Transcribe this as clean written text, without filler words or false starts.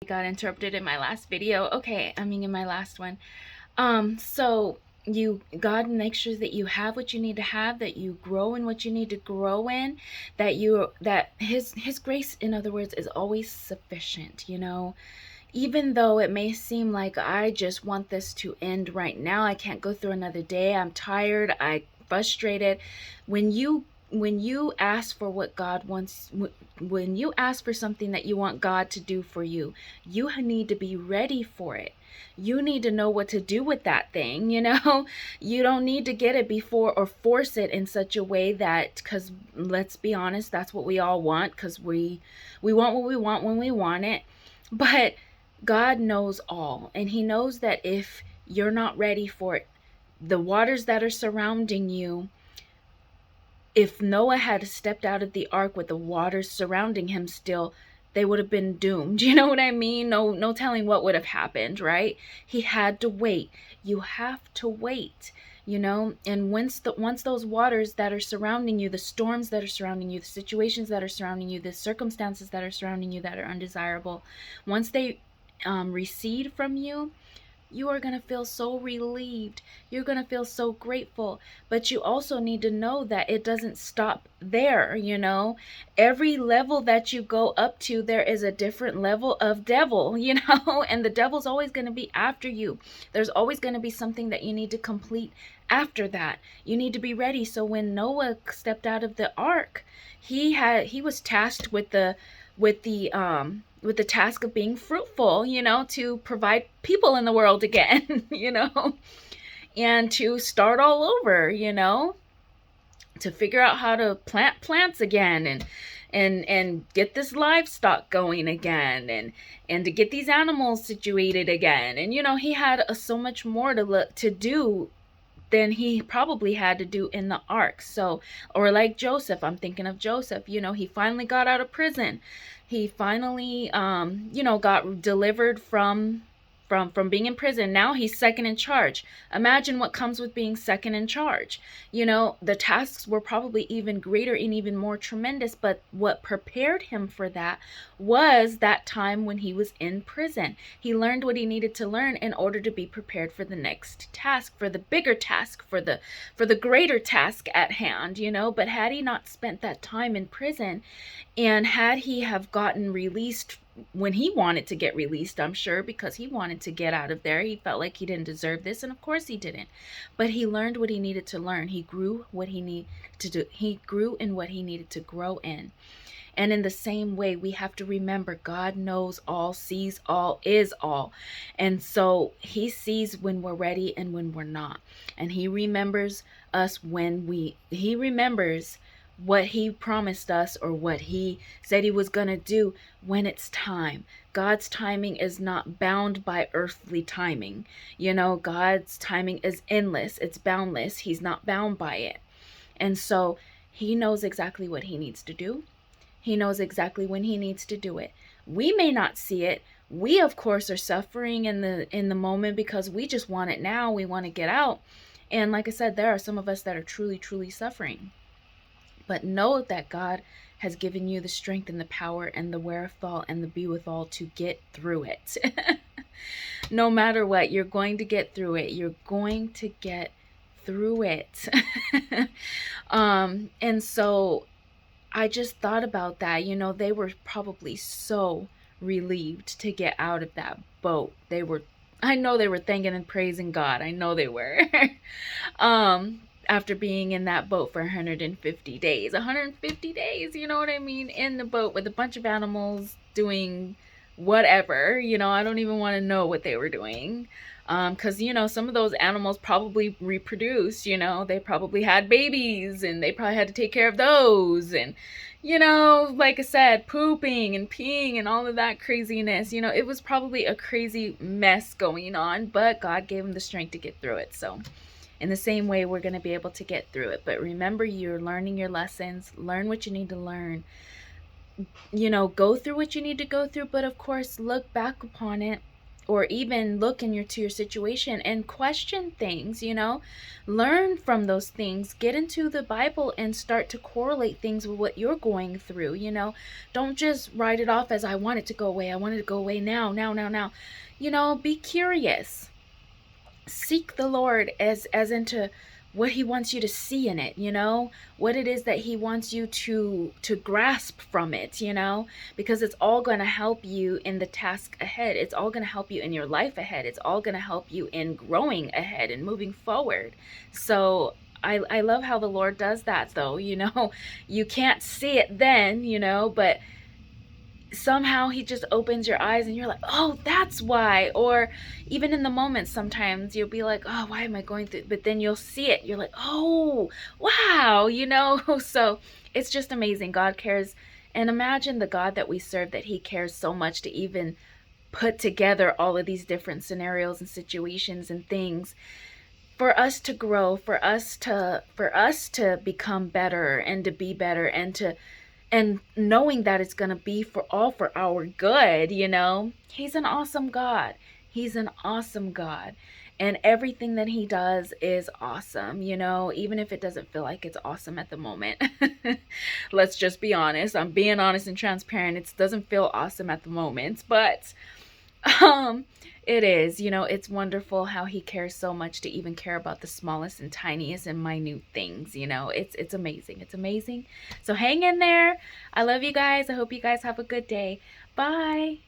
got interrupted in my last video. Okay, I mean in my last one. So God makes sure that you have what you need to have, that you grow in what you need to grow in, that his grace, in other words, is always sufficient, even though it may seem like I just want this to end right now. I can't go through another day. I'm tired. I'm frustrated. When you ask for what God wants, when you ask for something that you want God to do for you, you need to be ready for it. You need to know what to do with that thing, You don't need to get it before or force it in such a way that, because let's be honest, that's what we all want, because we want what we want when we want it. But God knows all, and He knows that if you're not ready for it, the waters that are surrounding you, if Noah had stepped out of the ark with the waters surrounding him still, they would have been doomed. You know what I mean? No telling what would have happened, right? He had to wait. You have to wait, and once those waters that are surrounding you, the storms that are surrounding you, the situations that are surrounding you, the circumstances that are surrounding you that are undesirable, once they recede from you, you are going to feel so relieved. You're going to feel so grateful. But you also need to know that it doesn't stop there, Every level that you go up to, there is a different level of devil, and the devil's always going to be after you. There's always going to be something that you need to complete after that. You need to be ready. So when Noah stepped out of the ark, he was tasked with the task of being fruitful, to provide people in the world again, and to start all over, to figure out how to plant plants again and get this livestock going again and to get these animals situated again. And he had so much more to do than he probably had to do in the ark. So, or like Joseph, I'm thinking of Joseph, he finally got out of prison. He finally got delivered from being in prison. Now he's second in charge. Imagine what comes with being second in charge. The tasks were probably even greater and even more tremendous, but what prepared him for that was that time when he was in prison. He learned what he needed to learn in order to be prepared for the next task, for the bigger task, for the greater task at hand, But had he not spent that time in prison, and had he have gotten released when he wanted to get released, I'm sure, because he wanted to get out of there. He felt like he didn't deserve this, and of course he didn't. But he learned what he needed to learn. He grew what he needed to do. He grew in what he needed to grow in. And in the same way, we have to remember God knows all, sees all, is all. And so he sees when we're ready and when we're not. And he remembers us he remembers what he promised us or what he said he was going to do when it's time. God's timing is not bound by earthly timing. God's timing is endless. It's boundless. He's not bound by it. And so he knows exactly what he needs to do. He knows exactly when he needs to do it. We may not see it. We, of course, are suffering in the moment because we just want it now. We want to get out. And like I said, there are some of us that are truly, truly suffering. But know that God has given you the strength and the power and the wherewithal and the be withal to get through it. No matter what, you're going to get through it. You're going to get through it. And so I just thought about that. They were probably so relieved to get out of that boat. I know they were thanking and praising God. I know they were. After being in that boat for 150 days. 150 days, you know what I mean? In the boat with a bunch of animals doing whatever. I don't even want to know what they were doing. Because, some of those animals probably reproduced, they probably had babies and they probably had to take care of those. And, like I said, pooping and peeing and all of that craziness, it was probably a crazy mess going on, but God gave them the strength to get through it. So in the same way, we're going to be able to get through it. But remember, you're learning your lessons. Learn what you need to learn. Go through what you need to go through. But of course, look back upon it or even look to your situation and question things, learn from those things, get into the Bible and start to correlate things with what you're going through. Don't just write it off as, I want it to go away, I want it to go away now, now. Be curious, seek the Lord as into what he wants you to see in it, what it is that he wants you to grasp from it, because it's all going to help you in the task ahead. It's all going to help you in your life ahead. It's all going to help you in growing ahead and moving forward. So I love how the Lord does that, though. You can't see it then, but somehow he just opens your eyes and you're like, oh, that's why. Or even in the moment, sometimes you'll be like, oh, why am I going through, but then you'll see it, you're like, oh wow. So it's just amazing. God cares. And imagine the God that we serve, that he cares so much to even put together all of these different scenarios and situations and things for us to grow, for us to become better and to be better, and knowing that it's going to be for our good. He's an awesome God. He's an awesome God. And everything that he does is awesome, even if it doesn't feel like it's awesome at the moment. Let's just be honest. I'm being honest and transparent. It doesn't feel awesome at the moment, but um it is. It's wonderful how he cares so much to even care about the smallest and tiniest and minute things. It's amazing. It's amazing. So hang in there. I love you guys. I hope you guys have a good day. Bye.